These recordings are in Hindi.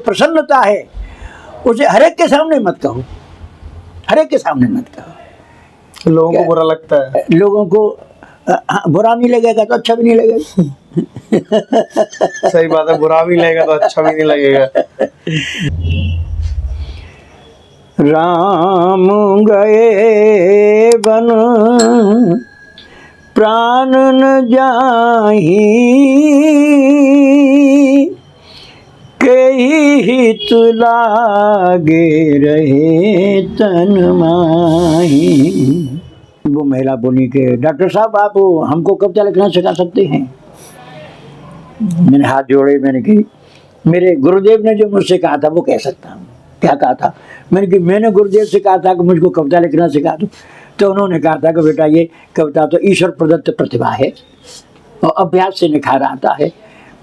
प्रसन्नता है उसे हर एक के सामने मत कहो, हर एक के सामने मत कहो। लोगों को बुरा लगता है। लोगों को बुरा नहीं लगेगा तो अच्छा भी नहीं लगेगा। सही बात है, बुरा भी लगेगा तो अच्छा भी नहीं लगेगा। राम गए बन प्राण न जाहि, केहि हित लागे रहे तन माही। वो महिला बोली कि डॉक्टर साहब आप हमको कविता लिखना सिखा सकते हैं? मैंने हाथ जोड़े, मैंने कि मेरे गुरुदेव ने जो मुझसे कहा था वो कह सकता हूँ। क्या कहा था? मैंने गुरुदेव से कहा था कि मुझको कविता लिखना सिखा दो। तो उन्होंने कहा था कि बेटा ये कविता तो ईश्वर प्रदत्त प्रतिभा है और अभ्यास से निखार आता है।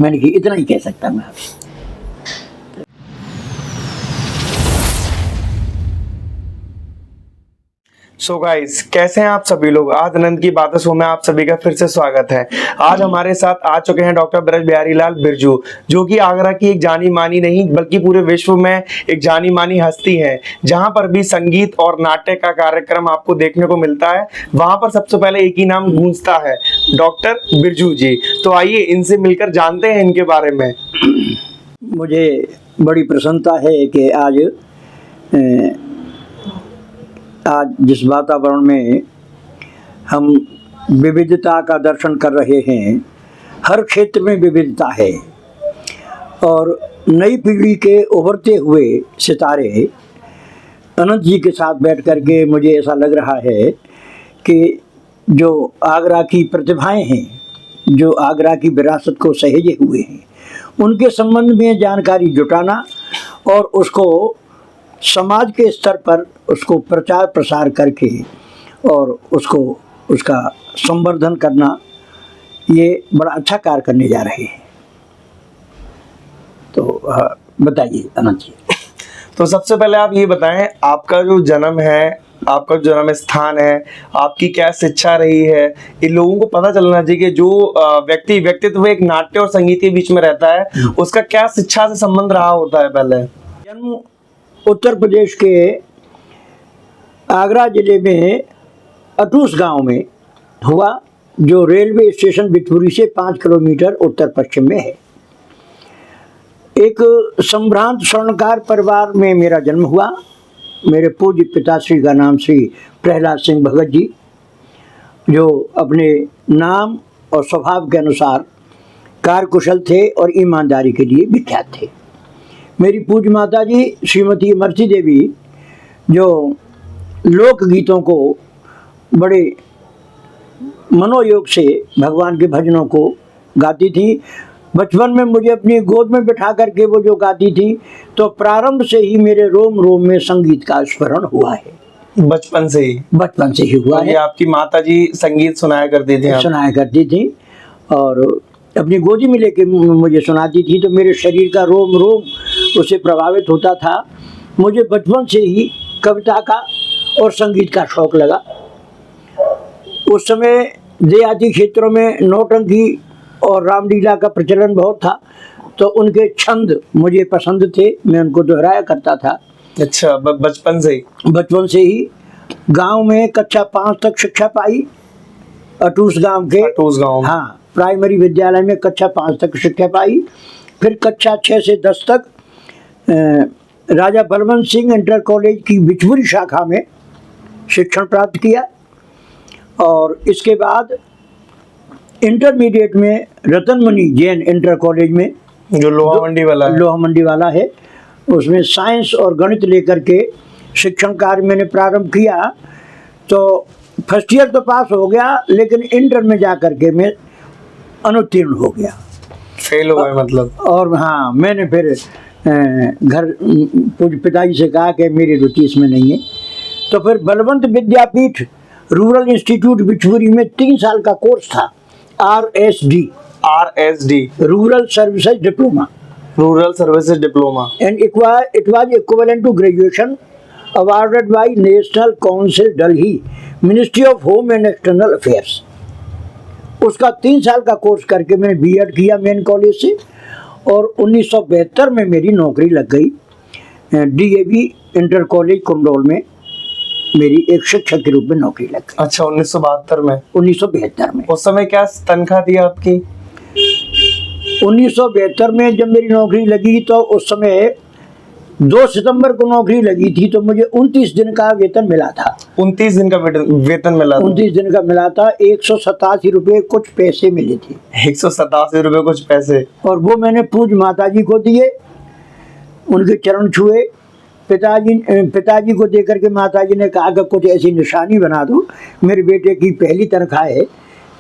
मैंने कि इतना ही कह सकता हूँ आपसे। सो गाइस, कैसे हैं आप सभी लोग? आज आनंद की बातों शो में आप सभी का फिर से स्वागत है। आज हमारे साथ आ चुके हैं डॉक्टर ब्रज बिहारी लाल बिरजू, जो कि आगरा की एक जानी मानी नहीं बल्कि पूरे विश्व में एक जानी मानी हस्ती है। जहां पर भी संगीत और नाट्य का कार्यक्रम आपको देखने को मिलता है, वहां पर सबसे पहले एक ही नाम गूंजता है, डॉक्टर बिरजू जी। तो आइए इनसे मिलकर जानते हैं इनके बारे में। मुझे बड़ी प्रसन्नता है कि आज जिस वातावरण में हम विविधता का दर्शन कर रहे हैं, हर क्षेत्र में विविधता है और नई पीढ़ी के उभरते हुए सितारे अनंत जी के साथ बैठ कर के मुझे ऐसा लग रहा है कि जो आगरा की प्रतिभाएं हैं, जो आगरा की विरासत को सहेजे हुए हैं, उनके संबंध में जानकारी जुटाना और उसको समाज के स्तर पर उसको प्रचार प्रसार करके और उसका संवर्धन करना, ये बड़ा अच्छा कार्य करने जा रहे हैं। तो बताइए अनंत जी। तो सबसे पहले आप ये बताएं, आपका जो जन्म है, आपका जो जन्म स्थान है, आपकी क्या शिक्षा रही है, इन लोगों को पता चलना चाहिए कि जो व्यक्तित्व एक नाट्य और संगीत के बीच में रहता है, उसका क्या शिक्षा से संबंध रहा होता है। पहले जन्म उत्तर प्रदेश के आगरा जिले में अटूस गांव में हुआ, जो रेलवे स्टेशन बिठपुरी से 5 किलोमीटर उत्तर पश्चिम में है। एक संभ्रांत स्वर्णकार परिवार में मेरा जन्म हुआ। मेरे पूज्य पिताश्री का नाम श्री प्रहलाद सिंह भगत जी, जो अपने नाम और स्वभाव के अनुसार कार्यकुशल थे और ईमानदारी के लिए विख्यात थे। मेरी पूज्य माता जी श्रीमती अमरती देवी, जो लोकगीतों को बड़े मनोयोग से भगवान के भजनों को गाती थी। बचपन में मुझे अपनी गोद में बिठा करके वो जो गाती थी, तो प्रारंभ से ही मेरे रोम रोम में संगीत का स्मरण हुआ है। बचपन से ही हुआ है। आपकी माता जी संगीत सुनाया करती थी और अपनी गोदी में लेके मुझे सुनाती थी, तो मेरे शरीर का रोम रोम उससे प्रभावित होता था। मुझे बचपन से ही कविता का और संगीत का शौक लगा। उस समय देहाती क्षेत्रों में नौटंकी और रामलीला का प्रचलन बहुत था, तो उनके छंद मुझे पसंद थे, मैं उनको दोहराया करता था। अच्छा, बचपन से ही गांव में कक्षा 5 तक शिक्षा पाई। अटूस गांव हाँ, प्राइमरी विद्यालय में कक्षा 5 तक शिक्षा पाई। फिर कक्षा 6 से 10 तक राजा बलवंत सिंह इंटर कॉलेज की बिठपुरी शाखा में शिक्षण प्राप्त किया और इसके बाद इंटरमीडिएट में रतनमणि जैन इंटर कॉलेज में, जो लोहा मंडी वाला है, उसमें साइंस और गणित लेकर के शिक्षण कार्य मैंने प्रारंभ किया। तो फर्स्ट ईयर तो पास हो गया, लेकिन इंटर में जा कर के मैं अनुत्तीर्ण हो गया, फेल हो गए मतलब। और हाँ, मैंने फिर घर पूज्य पिताजी से कहा कि मेरी रुचि इसमें नहीं है। तो फिर बलवंत विद्यापीठ रूरल इंस्टीट्यूट बिठपुरी में 3 साल का कोर्स था, RSD, rural services diploma, and it was equivalent to graduation, awarded by National Council Delhi, Ministry of Home and External Affairs। उसका 3 साल का कोर्स करके मैंने B.Ed किया मेन कॉलेज से, और 1972 में मेरी नौकरी लग गई DAV इंटर कॉलेज कुंडोल में, मेरी एक शिक्षक के रूप में नौकरी लग गई। अच्छा, 1972 में? 1972 में। उस समय क्या तनख्वाह थी आपकी? 1972 में जब मेरी नौकरी लगी तो उस समय 2 सितंबर को नौकरी लगी थी, तो मुझे 29 दिन का वेतन मिला था। 29 दिन का वेतन मिला था? 29 दिन का मिला था। 187 रुपये कुछ पैसे मिले थे। 187 रुपये कुछ पैसे? और वो मैंने पूज्य माता जी को दिए, उनके चरण छुए। पिताजी को देकर के माता जी ने कहा कि कुछ ऐसी निशानी बना दो, मेरे बेटे की पहली तनख्वाह है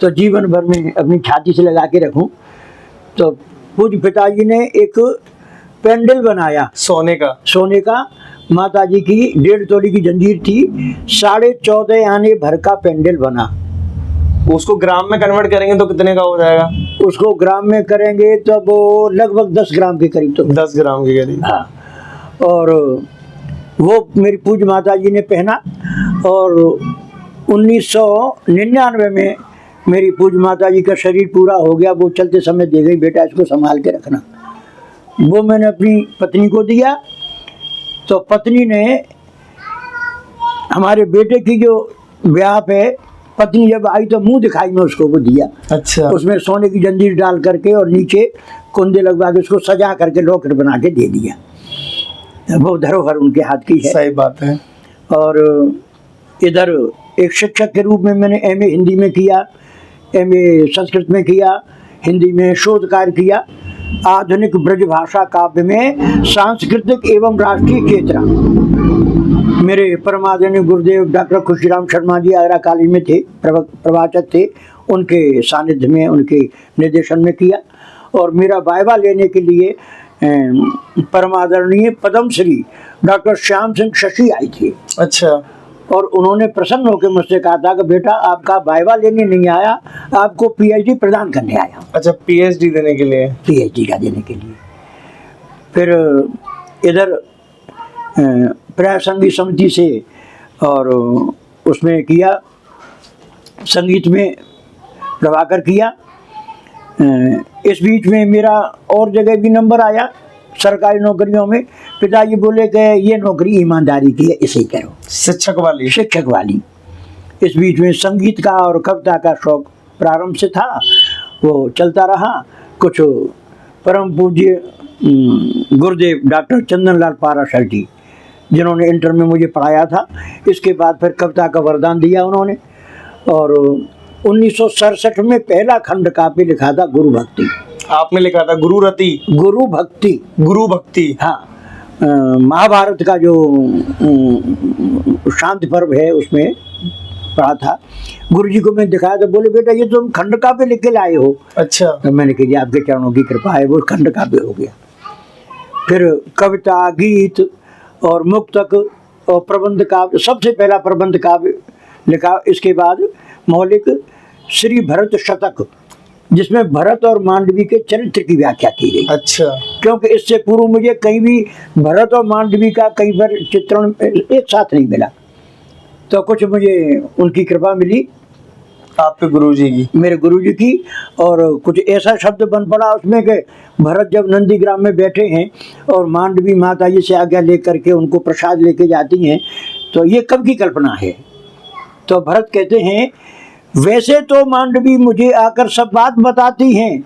तो जीवन भर में अपनी छाती से लगा के रखूं। तो पूज्य पिताजी ने एक पेंडल बनाया सोने का। माता जी की 1.5 तोले की जंजीर थी, 14.5 आने भर का पेंडल बना। उसको ग्राम में कन्वर्ट करेंगे तो कितने का हो जाएगा? उसको ग्राम में करेंगे तो वो लगभग 10 ग्राम के करीब। तो 10 ग्राम के करीब। हाँ। और वो मेरी पूज्य माता जी ने पहना, और 1999 में मेरी पूज्य माता जी का शरीर पूरा हो गया। वो चलते समय दे गई, बेटा इसको संभाल के रखना। वो मैंने अपनी पत्नी को दिया, तो पत्नी ने हमारे बेटे की जो ब्याह पे पत्नी जब आई तो मुंह दिखाई में उसको वो दिया। अच्छा। उसमें सोने की जंजीर डाल करके और नीचे कुंदे लगवा के उसको सजा करके लॉकेट बना के दे दिया। वो धरोहर उनके हाथ की है। सही बात है। और इधर एक शिक्षक के रूप में मैंने MA हिंदी में किया, MA संस्कृत में किया, हिंदी में शोध कार्य किया। आधुनिक ब्रज भाषा काव्य में सांस्कृतिक एवं राष्ट्रीय चेतना। मेरे परमादरणीय गुरुदेव डॉक्टर खुशीराम शर्मा जी आगरा कॉलेज में थे, प्रवाचक थे, उनके सानिध्य में, उनके निर्देशन में किया। और मेरा वाइवा लेने के लिए परमादरणीय पद्मश्री डॉक्टर श्याम सिंह शशि आई थी। अच्छा। और उन्होंने प्रसन्न होकर मुझसे कहा था कि बेटा आपका वाइवा लेने नहीं आया, आपको PhD प्रदान करने आया। अच्छा, PhD देने के लिए? PhD का देने के लिए। फिर इधर प्राय संगीत समिति से और उसमें किया, संगीत में प्रभाकर किया। इस बीच में मेरा और जगह भी नंबर आया सरकारी नौकरियों में। पिताजी बोले कि ये नौकरी ईमानदारी की है, इसे करो, शिक्षक वाली। इस बीच में संगीत का और कविता का शौक प्रारंभ से था, वो चलता रहा। कुछ परम पूज्य गुरुदेव डॉक्टर चंदन लाल पाराशर जी, जिन्होंने इंटर में मुझे पढ़ाया था, इसके बाद फिर कविता का वरदान दिया उन्होंने। और 1967 में पहला खंड काव्य लिखा था, गुरु भक्ति। आपने लिखा था? गुरु भक्ति। हाँ। महाभारत का जो शांति पर्व है उसमें पढ़ा था। गुरुजी को मैं दिखाया तो बोले बेटा ये तुम खंड काव्य लिख के लाए हो। अच्छा। तो मैंने कहा आपके चरणों की कृपा है, वो खंड काव्य हो गया। फिर कविता, गीत और मुक्तक और प्रबंध काव्य, सबसे पहला प्रबंध काव्य लिखा। इसके बाद मौलिक श्री भरत शतक, जिसमें भरत और मांडवी के चरित्र की व्याख्या की गई। अच्छा। क्योंकि इससे पूर्व मुझे कहीं भी भरत और मांडवी का कहीं पर चित्रण एक साथ नहीं मिला, तो कुछ मुझे उनकी कृपा मिली, आपके गुरुजी की, मेरे गुरुजी की। और कुछ ऐसा शब्द बन पड़ा उसमें कि भरत जब नंदीग्राम में बैठे हैं और मांडवी माता जी से आज्ञा लेकर के उनको प्रसाद लेके जाती हैं, तो ये कब की कल्पना है। तो भरत कहते हैं वैसे तो मांडवी मुझे आकर सब बात बताती हैं,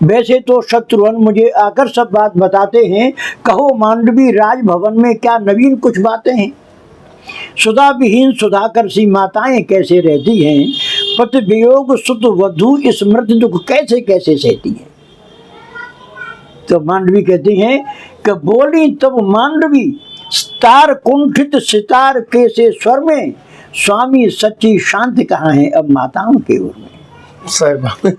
वैसे तो शत्रुघ्न मुझे आकर सब बात बताते हैं, कहो मांडवी राजभवन में क्या नवीन कुछ बातें हैं। सुधा विहीन सुधाकर सी माताएं कैसे रहती हैं, पति वियोग सुत वधू स्मृति दुख कैसे कैसे सहती हैं। तो मांडवी कहती हैं कि बोली तब मांडवी तार कुंठित सितार के से स्वर में, स्वामी सच्ची शांति कहाँ है अब माताओं के ओर में।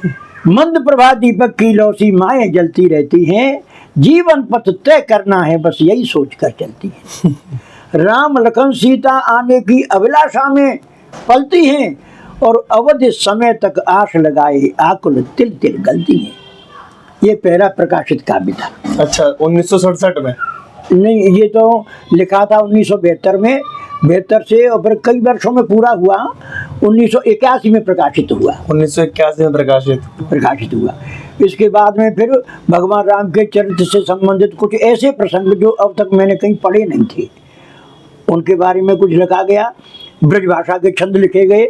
मंद प्रभा दीपक की लौसी माएं जलती रहती हैं, जीवन पथ तय करना है बस यही सोच कर चलती हैं। राम लखन सीता आने की अभिलाषा में पलती हैं, और अवधि समय तक आश लगाए आकुल तिल तिल गलती है। ये पहला प्रकाशित काव्य था। अच्छा, 1967 में? नहीं, ये तो लिखा था 1972 में। 72 से और फिर कई वर्षों में पूरा हुआ, 1981 में प्रकाशित हुआ। 1981 में प्रकाशित हुआ। इसके बाद में फिर भगवान राम के चरित्र से संबंधित कुछ ऐसे प्रसंग जो अब तक मैंने कहीं पढ़े नहीं थे, उनके बारे में कुछ लिखा गया। ब्रजभाषा के छंद लिखे गए।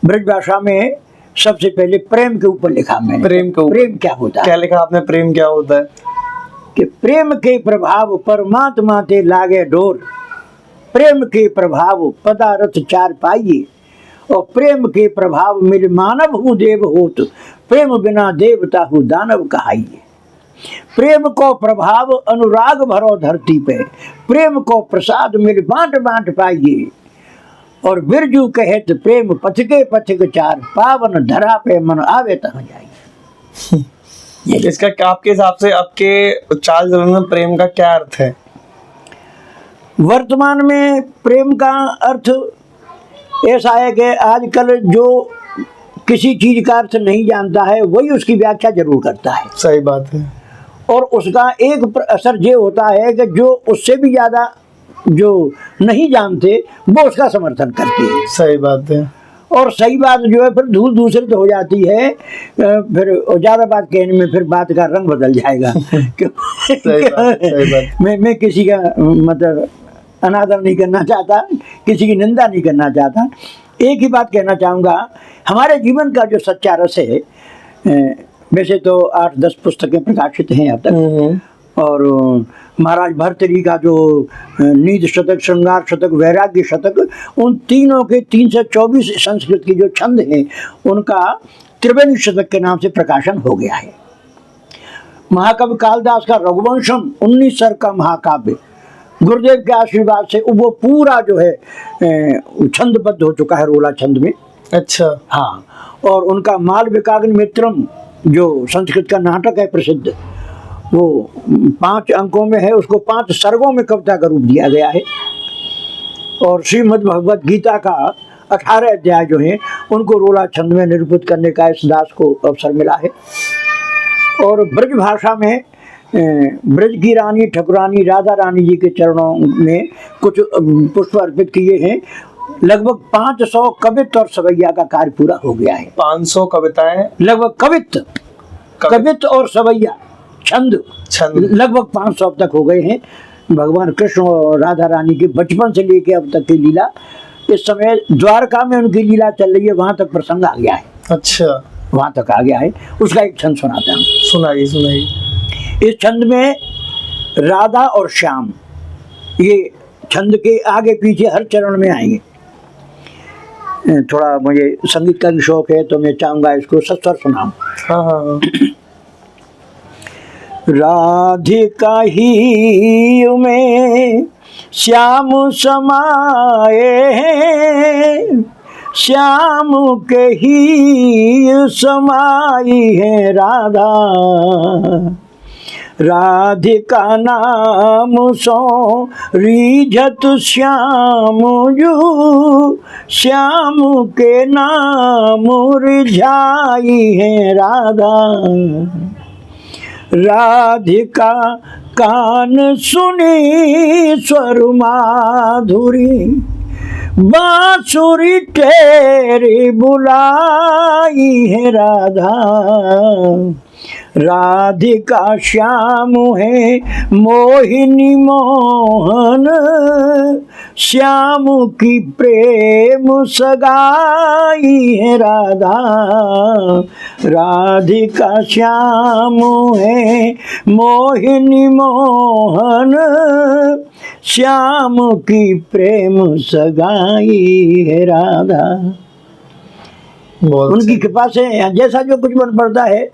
ब्रजभाषा में सबसे पहले प्रेम के ऊपर लिखा मैंने। प्रेम के ऊपर? प्रेम क्या होता है? क्या लिखा आपने? प्रेम क्या होता है? कि प्रेम के प्रभाव परमात्मा ते लागे डोर, प्रेम के प्रभाव पदारथ चार पाइए, और प्रेम के प्रभाव मिल मानव हूँ देव होत, प्रेम बिना देवता हूँ दानव कहाइए। प्रेम को प्रभाव अनुराग भरो धरती पे, प्रेम को प्रसाद मिल बांट बांट पाइए, और बिरजू कहत प्रेम पथिके पथिक चार, पावन धरा पे मन आवे तह जाइए। इसका आपके हिसाब से आपके चाल चलन में प्रेम का क्या अर्थ है? वर्तमान में प्रेम का अर्थ ऐसा है कि आजकल जो किसी चीज का अर्थ नहीं जानता है वही उसकी व्याख्या जरूर करता है। सही बात है। और उसका एक असर ये होता है कि जो उससे भी ज्यादा जो नहीं जानते वो उसका समर्थन करते हैं। सही बात है। और सही बात जो है फिर धूल दूसरे हो जाती है, फिर ज्यादा बात कहने में फिर बात का रंग बदल जाएगा। सही बात। मैं किसी का मतलब अनादर नहीं करना चाहता, किसी की निंदा नहीं करना चाहता। एक ही बात कहना चाहूँगा, हमारे जीवन का जो सच्चा रस है, वैसे तो 8-10 पुस्तकें प्रकाशित हैं अब तक, और महाराज भर्तृहरि का जो नीति शतक, श्रृंगार शतक, वैराग्य शतक, उन तीनों के 324 संस्कृत की जो छंद हैं उनका त्रिवेणी शतक के नाम से प्रकाशन हो गया है। महाकवि कालिदास का रघुवंशम 19 सर्ग का महाकाव्य गुरुदेव के आशीर्वाद से वो पूरा जो है छंदबद्ध हो चुका है रोला छंद में। अच्छा। हाँ, और उनका मालविकाग्नि मित्रम जो संस्कृत का नाटक है प्रसिद्ध, वो 5 अंकों में है, उसको 5 सर्गों में कविता का रूप दिया गया है। और श्रीमद् भगवद गीता का 18 अध्याय जो है उनको रोला छंद में निरूपित करने का इस दास को अवसर मिला है। और ब्रज भाषा में ब्रज की रानी ठकुरानी राधा रानी जी के चरणों में कुछ पुष्प अर्पित किए हैं। लगभग 500 कवित्त और सवैया का कार्य पूरा हो गया है। 500 कविताएं, लगभग कवित्त और सवैया छंद लगभग 500 अब तक हो गए हैं। भगवान कृष्ण और राधा रानी के बचपन से लेके अब तक की लीला, इस समय द्वारका में उनकी लीला चल रही है, वहां तक प्रसंग आ गया है। अच्छा, वहां तक आ गया है। उसका एक छंद सुनाता हूँ। सुनाइए। इस छंद में राधा और श्याम, ये छंद के आगे पीछे हर चरण में आएंगे। थोड़ा मुझे संगीत का भी शौक है तो मैं चाहूंगा इसको सस्वर सुनाऊं। हाँ। राधिका ही में श्याम समाए, श्याम के ही समाई है राधा, राधिका नाम सो रीझत श्याम जू, श्याम के नाम रिझाई है राधा, राधिका कान सुनी स्वर माधुरी, बांसुरी तेरी बुलाई है राधा, राधिका श्याम है मोहिनी मोहन, श्याम की प्रेम सगाई है राधा, राधिका श्याम है मोहिनी मोहन, श्याम की प्रेम सगाई है राधा। उनकी कृपा से जैसा जो कुछ बन पड़ता है।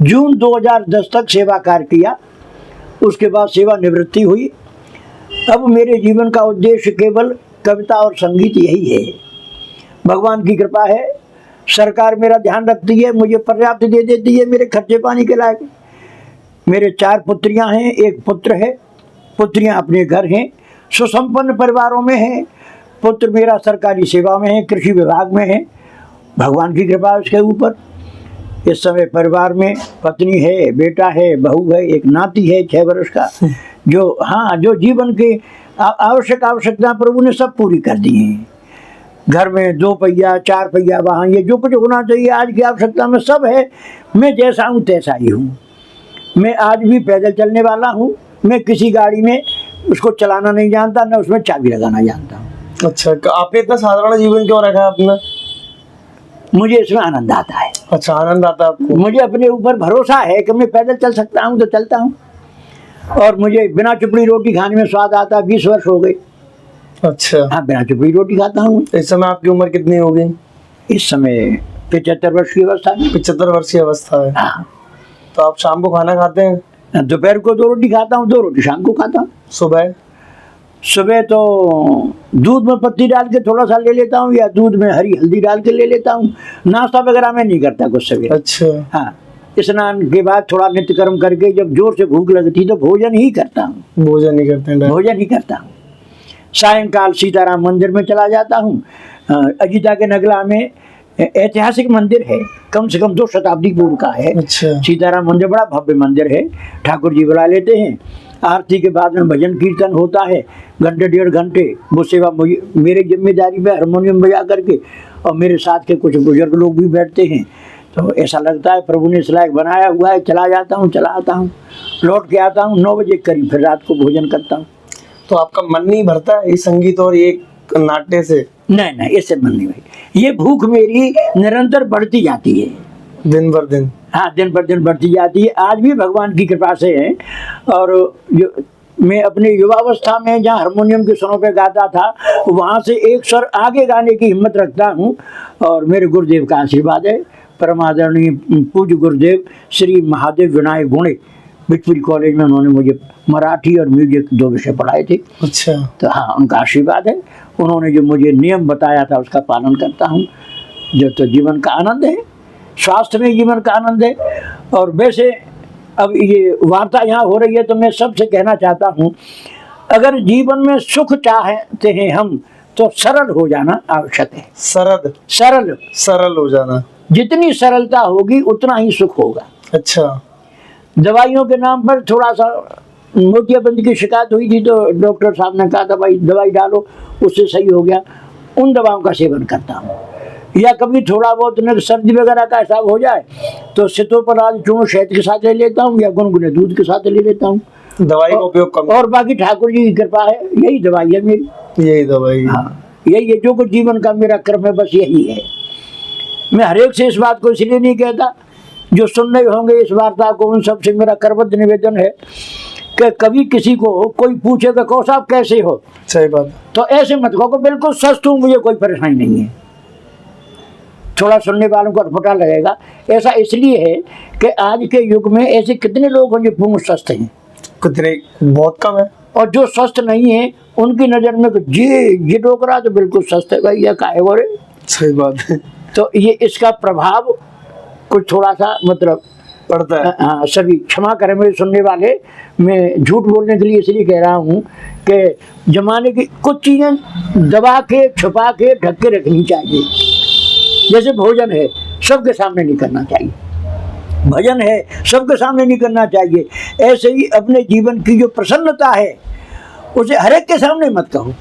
जून 2010 तक सेवा कार्य किया, उसके बाद सेवा निवृत्ति हुई। अब मेरे जीवन का उद्देश्य केवल कविता और संगीत यही है। भगवान की कृपा है, सरकार मेरा ध्यान रखती है, मुझे पर्याप्त दे देती है मेरे खर्चे पानी के लायक। मेरे 4 पुत्रियां हैं, 1 पुत्र है। पुत्रियां अपने घर हैं, सुसंपन्न परिवारों में हैं। पुत्र मेरा सरकारी सेवा में है, कृषि विभाग में है। भगवान की कृपा उसके ऊपर। इस समय परिवार में पत्नी है, बेटा है, बहू है, एक नाती है 6 वर्ष का, जो जीवन के आवश्यकता प्रभु ने सब पूरी कर दी है। घर में 2 पहिया 4 पहिया वाहन, ये जो कुछ होना चाहिए आज की आवश्यकता में सब है। मैं जैसा हूँ तैसा ही हूँ। मैं आज भी पैदल चलने वाला हूँ। मैं किसी गाड़ी में उसको चलाना नहीं जानता, न उसमें चाबी लगाना जानता हूँ। अच्छा, आपने इतना साधारण जीवन क्यों रखा है अपना? मुझे इसमें आनंद आता है। अच्छा, आनंद आता है आपको? मुझे अपने ऊपर भरोसा है कि मैं पैदल चल सकता हूँ तो चलता हूँ, और मुझे बिना चुपड़ी रोटी खाने में स्वाद आता है। 20 वर्ष हो गए। अच्छा, हाँ, बिना चुपड़ी रोटी खाता हूँ। इस समय आपकी उम्र कितनी हो गई? इस समय 75 वर्ष की अवस्था में। 75 वर्ष की अवस्था है। हाँ। तो आप शाम को खाना खाते हैं? दोपहर को 2 रोटी खाता हूँ, 2 रोटी शाम को खाता हूँ। सुबह तो दूध में पत्ती डाल के थोड़ा सा ले लेता हूँ, या दूध में हरी हल्दी डाल के ले लेता हूँ। नाश्ता वगैरह मैं नहीं करता कुछ सवेरे। अच्छा। हाँ, स्नान के बाद थोड़ा नित्य कर्म करके जब जोर से भूख लगती तो भोजन ही करता हूँ। भोजन नहीं करते हैं? भोजन ही करता हूँ। सायंकाल सीताराम मंदिर में चला जाता हूँ। अजीता के नगला में ऐतिहासिक मंदिर है, कम से कम 2 शताब्दी पूर्व का है। अच्छा। सीताराम मंदिर बड़ा भव्य मंदिर है। ठाकुर जी बुला लेते हैं। आरती के बाद में भजन कीर्तन होता है, घंटे 1.5 घंटे। वो सेवा मेरे जिम्मेदारी पे हारमोनियम बजा करके, और मेरे साथ के कुछ बुजुर्ग लोग भी बैठते हैं। तो ऐसा लगता है प्रभु ने इस लायक बनाया हुआ है। चला आता हूँ, लौट के आता हूँ 9 बजे करीब, फिर रात को भोजन करता हूँ। तो आपका मन नहीं भरता है इस संगीत और ये नाट्य से? नहीं, इससे मन नहीं भाई। ये भूख मेरी निरंतर बढ़ती जाती है, दिन भर दिन। हाँ, दिन पर दिन बढ़ती जाती है। आज भी भगवान की कृपा से है। और जो मैं अपने युवावस्था में जहाँ हारमोनियम के स्वरों पे गाता था, वहाँ से एक स्वर आगे गाने की हिम्मत रखता हूँ। और मेरे गुरुदेव का आशीर्वाद है। परमादरणीय पूज्य गुरुदेव श्री महादेव विनायक गुणे बिजपुरी कॉलेज में उन्होंने मुझे मराठी और म्यूजिक 2 विषय पढ़ाए थे। अच्छा। तो हाँ, उनका आशीर्वाद है। उन्होंने जो मुझे नियम बताया था उसका पालन करता हूँ। जो तो जीवन का आनंद है, स्वास्थ्य में जीवन का आनंद है। और वैसे अब ये वार्ता यहाँ हो रही है तो मैं सबसे कहना चाहता हूँ, अगर जीवन में सुख चाहते हैं हम तो सरल हो जाना आवश्यक है। सरल हो जाना। जितनी सरलता होगी उतना ही सुख होगा। अच्छा। दवाइयों के नाम पर थोड़ा सा मोतियाबिंद की शिकायत हुई थी तो डॉक्टर साहब ने कहा था भाई दवाई डालो, उससे सही हो गया। उन दवाओं का सेवन करता हूँ। या कभी थोड़ा बहुत सर्दी वगैरह का हिसाब हो जाए तो सितोपराज चूर्ण शहद के साथ ले लेता हूँ, या गुनगुने दूध के साथ ले लेता हूँ। दवाई का उपयोग कम। और बाकी ठाकुर जी की कृपा है, यही दवाई है मेरी। यही दवाई। हाँ, यही है जो कुछ जीवन का मेरा क्रम है, बस यही है। मैं हर एक से इस बात को इसलिए नहीं कहता, जो सुन रहे होंगे इस वार्ता को उन सबसे मेरा करबद्ध निवेदन है कि कभी किसी को कोई पूछेगा कहो साहब कैसे हो, सही बात, तो ऐसे मत कहो बिल्कुल स्वस्थ हूँ, मुझे कोई परेशानी नहीं है। थोड़ा सुनने वालों को अटपटा लगेगा। ऐसा इसलिए है कि आज के युग में ऐसे कितने लोग हैं जो पूर्ण स्वस्थ हैं, कितने, बहुत कम है। और जो स्वस्थ नहीं है उनकी नज़र में ये डोकरा तो बिल्कुल स्वस्थ है भाई, या काहे बोले। सही बात है। तो ये इसका प्रभाव कुछ थोड़ा सा मतलब पड़ता है। हाँ, सभी क्षमा करें मेरे सुनने वाले, मैं झूठ बोलने के लिए इसलिए कह रहा हूँ कि जमाने की कुछ चीज़ें दबा के छुपा के ढक के रखनी चाहिए। जैसे भोजन है सबके सामने नहीं करना चाहिए, भजन है सबके सामने नहीं करना चाहिए। ऐसे ही अपने जीवन की जो प्रसन्नता है उसे हर एक के सामने मत कहो,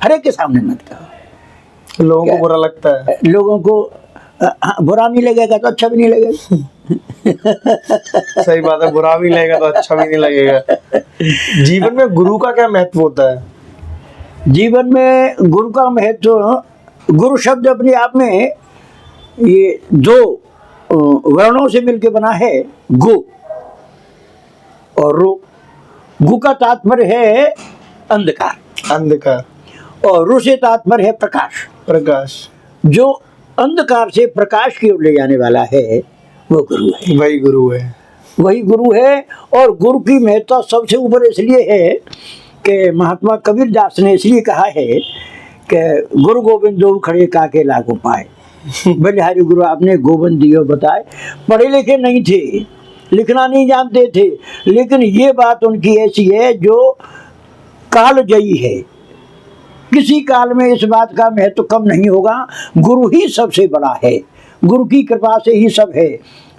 हर एक के सामने मत कहो। लोगों को बुरा लगता है। लोगों को बुरा नहीं लगेगा तो अच्छा भी नहीं लगेगा। सही बात है, बुरा भी लगेगा तो अच्छा भी नहीं लगेगा। जीवन में गुरु का क्या महत्व होता है? जीवन में गुरु का महत्व, गुरु शब्द अपने आप में ये 2 वर्णों से मिलकर बना है, गु और रु। गु का तात्पर्य है अंधकार, अंधकार, और रु से तात्पर्य है प्रकाश, प्रकाश। जो अंधकार से प्रकाश की ओर ले जाने वाला है वो गुरु है। वही गुरु है, वही गुरु है। और गुरु की महत्ता सबसे ऊपर इसलिए है कि महात्मा कबीर दास ने इसलिए कहा है कि गुरु गोविंद दो खड़े काके लागू पाए। बलिहारी गुरु आपने गोविंद दियो बताए। पढ़े लिखे नहीं थे, लिखना नहीं जानते थे, लेकिन ये बात उनकी ऐसी है जो कालजयी है। किसी काल में इस बात का महत्व कम नहीं होगा। गुरु ही सबसे बड़ा है, गुरु की कृपा से ही सब है।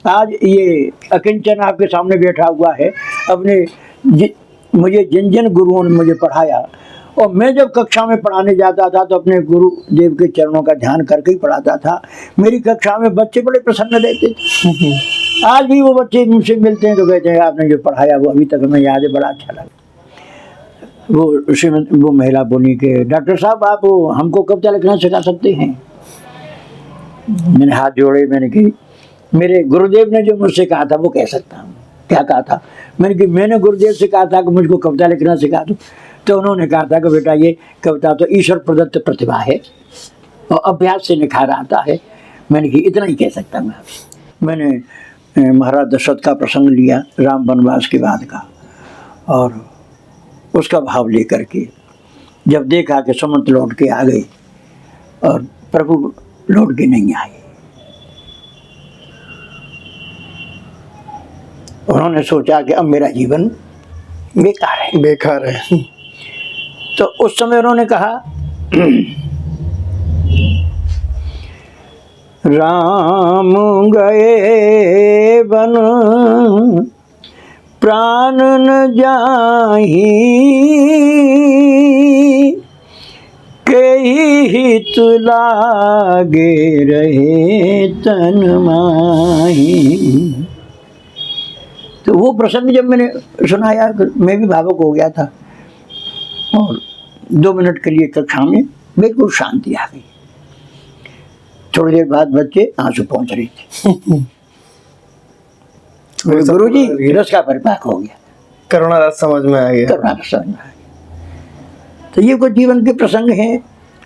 आज ये अकिंचन आपके सामने बैठा हुआ है। अपने मुझे जिन जिन गुरुओं ने मुझे पढ़ाया और मैं जब कक्षा में पढ़ाने जाता था तो अपने गुरुदेव के चरणों का ध्यान करके ही पढ़ाता था। मेरी कक्षा में बच्चे बड़े प्रसन्न रहते थे। आज भी वो बच्चे मुझसे मिलते हैं तो कहते हैं आपने जो पढ़ाया वो अभी तक हमें याद है, बड़ा अच्छा लगा। वो महिला बोली कि डॉक्टर साहब आप हमको कविता लिखना सिखा सकते हैं? मैंने हाथ जोड़े, मैंने कही मेरे गुरुदेव ने जो मुझसे कहा था वो कह सकता हूँ। क्या कहा था? मैंने गुरुदेव से कहा था कि मुझको कविता लिखना सिखा दो। तो उन्होंने कहा था कि बेटा ये कविता तो ईश्वर प्रदत्त प्रतिभा है और अभ्यास से निखार आता है। मैंने कहा इतना ही कह सकता मैं आपसे। मैंने महाराज दशरथ का प्रसंग लिया, राम वनवास के बाद का, और उसका भाव लेकर के जब देखा कि सुमंत लौट के आ गए और प्रभु लौट के नहीं आए, उन्होंने सोचा कि अब मेरा जीवन बेकार है। तो उस समय उन्होंने कहा राम गए वन प्राण न जाहि, कई हित लागे रहे तन माही। तो वो प्रसंग जब मैंने सुनाया मैं भी भावुक हो गया था और 2 मिनट के लिए कक्षा में बिल्कुल शांति आ गई। थोड़ी देर बाद बच्चे आंसू पहुंच रहे थे। गुरु जी रस का परिपाक हो गया, करुणा रस समझ में आ गया। करुणा रस समझ में आ गया। तो ये कुछ जीवन के प्रसंग हैं।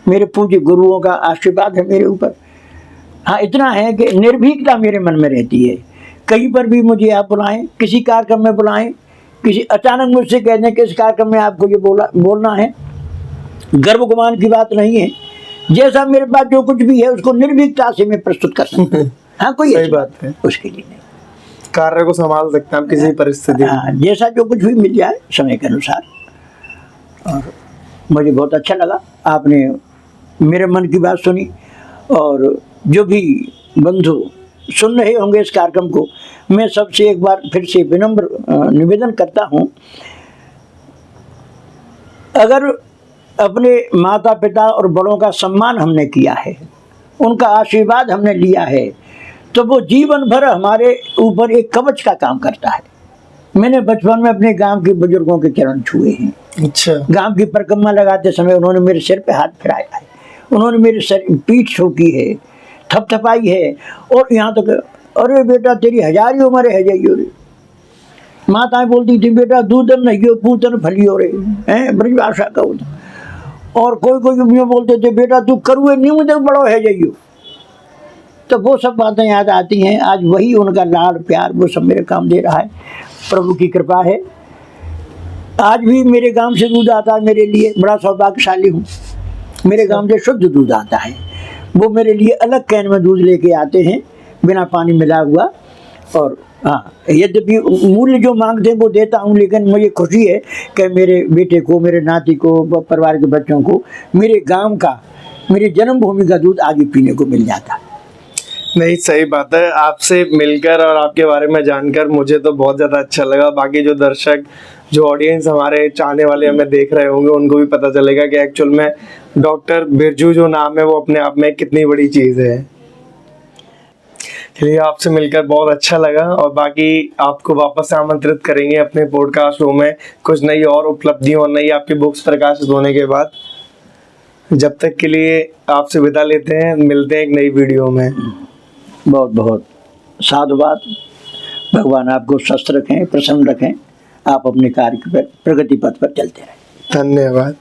मेरे पूज्य गुरुओं का आशीर्वाद है मेरे ऊपर। हाँ, इतना है कि निर्भीकता मेरे मन में रहती है। कहीं पर भी मुझे आप बुलाएं, किसी कार्यक्रम में बुलाएं, किसी अचानक मुझसे कह दें कि इस कार्यक्रम में आपको ये बोलना है, गर्व गुमान की बात नहीं है। जैसा मेरे पास जो कुछ भी है उसको निर्भीकता से मैं प्रस्तुत कर सकता हूँ। हाँ, कोई सही बात है, उसके लिए नहीं, कार्य को संभाल सकते हैं आप किसी परिस्थिति। हाँ, जैसा जो कुछ भी मिल जाए समय के अनुसार। और मुझे बहुत अच्छा लगा, आपने मेरे मन की बात सुनी। और जो भी बंधु सुन रहे होंगे इस कार्यक्रम को, मैं सबसे एक बार फिर से विनम्र निवेदन करता हूँ, अगर अपने माता पिता और बड़ों का सम्मान हमने किया है, उनका आशीर्वाद हमने लिया है, तो वो जीवन भर हमारे ऊपर एक कवच का काम करता है। मैंने बचपन में अपने गांव के बुजुर्गों के चरण छुए हैं। अच्छा। गांव की परिक्रमा लगाते समय उन्होंने मेरे सिर पे हाथ फिराया है, उन्होंने मेरे सर पीठ ठोकी है, थपथपाई है, और यहाँ तक अरे बेटा तेरी 1000 ही उम्र है जाइयो रे। माताएं बोलती थी बेटा दूधन नहीं हो पूतन फलियो रे, हैं ब्रज भाषा का होता। और कोई यूँ बोलते थे बेटा तू करुए न्यू तक बड़ो है जाइयो। तो वो सब बातें याद आती हैं। आज वही उनका लाड़ प्यार वो सब मेरे काम दे रहा है, प्रभु की कृपा है। आज भी मेरे गांव से दूध आता है, मेरे लिए बड़ा सौभाग्यशाली हूँ। मेरे गांव से शुद्ध दूध आता है, वो मेरे लिए अलग कैन में दूध लेके आते हैं बिना पानी मिला हुआ। और हाँ, यद्यपि मूल्य जो मांगते हैं वो देता हूँ, लेकिन मुझे खुशी है कि मेरे बेटे को, मेरे नाती को, परिवार के बच्चों को मेरे गांव का, मेरी जन्मभूमि का दूध आगे पीने को मिल जाता है। नहीं, सही बात है। आपसे मिलकर और आपके बारे में जानकर मुझे तो बहुत ज़्यादा अच्छा लगा। बाकी जो दर्शक, जो ऑडियंस हमारे चाहने वाले हमें देख रहे होंगे, उनको भी पता चलेगा कि एक्चुअल में डॉक्टर बिरजू जो नाम है वो अपने आप में कितनी बड़ी चीज़ है। चलिए, आपसे मिलकर बहुत अच्छा लगा और बाकी आपको वापस से आमंत्रित करेंगे अपने पॉडकास्ट शो में कुछ नई और उपलब्धियों और नई आपकी बुक्स प्रकाशित होने के बाद। जब तक के लिए आपसे विदा लेते हैं, मिलते हैं एक नई वीडियो में। बहुत बहुत साधुवाद। भगवान आपको स्वस्थ रखें, प्रसन्न रखें, आप अपने कार्य पर प्रगति पथ पर चलते रहें। धन्यवाद।